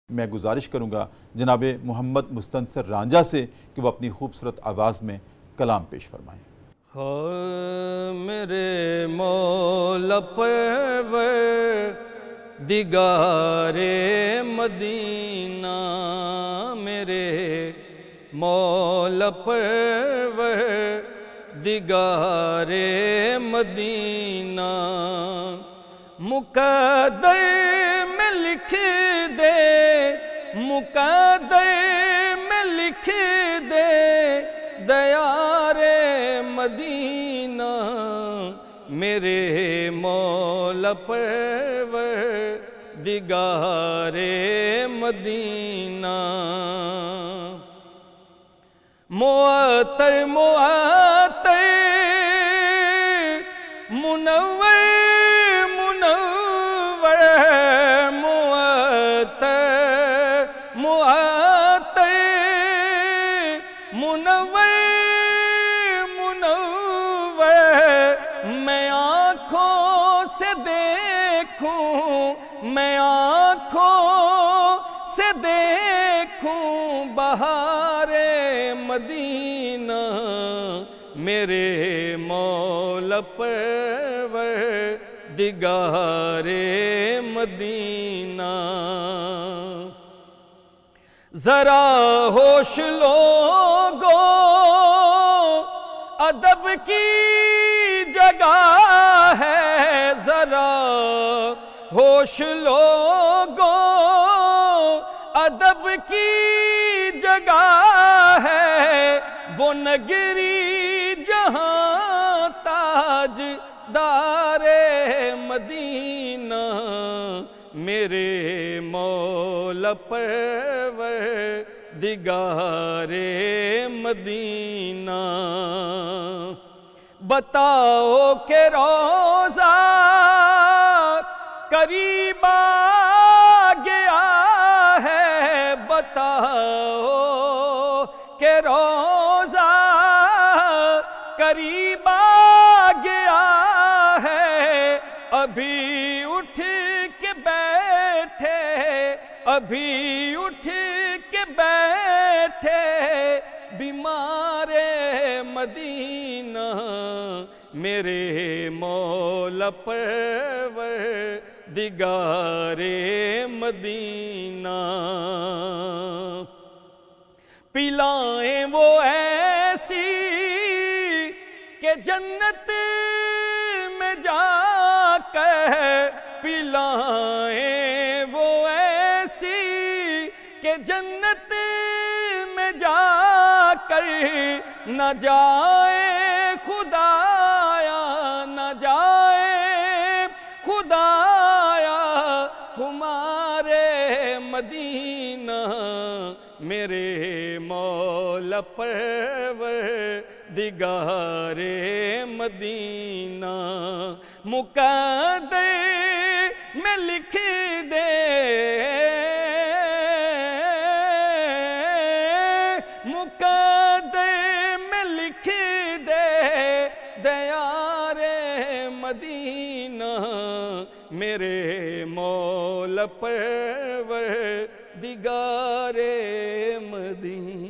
میں گزارش کروں گا جناب محمد مستنصر رانجھا سے کہ وہ اپنی خوبصورت آواز میں کلام پیش فرمائیں۔ میرے مولا پروردگار مدینہ، میرے مولا پروردگار مدینہ، مقدر میں لکھ دے، مقدر میں لکھ دے دیار مدینہ، میرے مولا پروردگار مدینہ، معطر معطر منور منور، معطر معطر منور منور، میں آنکھوں سے دیکھوں، میں آنکھوں سے دیکھوں بہار مدینہ، میرے مولا پروردگار مدینہ، ذرا ہوش لوگو ادب کی جگہ ہے، ذرا ہوش لوگو ادب کی جگہ ہے، وہ نگری جہاں تاج دار مدینہ، میرے مولا پروردگار مدینہ، بتاؤ کہ روزہ قریب آ گیا ہے، بتاؤ کہ روزہ قریب آ گیا ہے، ابھی اٹھ کے بیٹھے، ابھی اٹھ کے بیٹھے بیمار مدینہ، میرے مولا پروردگار مدینہ، پلائیں وہ ایسی کہ جنت میں جا کر، پلائیں وہ ایسی کہ جنت میں جا کر نہ جائے خدایا، نہ جائے خدایا ہمارے مدینہ، میرے مولا پروردگار مدینہ، مقدر میں لکھ دے، مقدر میں لکھ دے دیار مدینہ، میرے مولا پروردگار مدینہ۔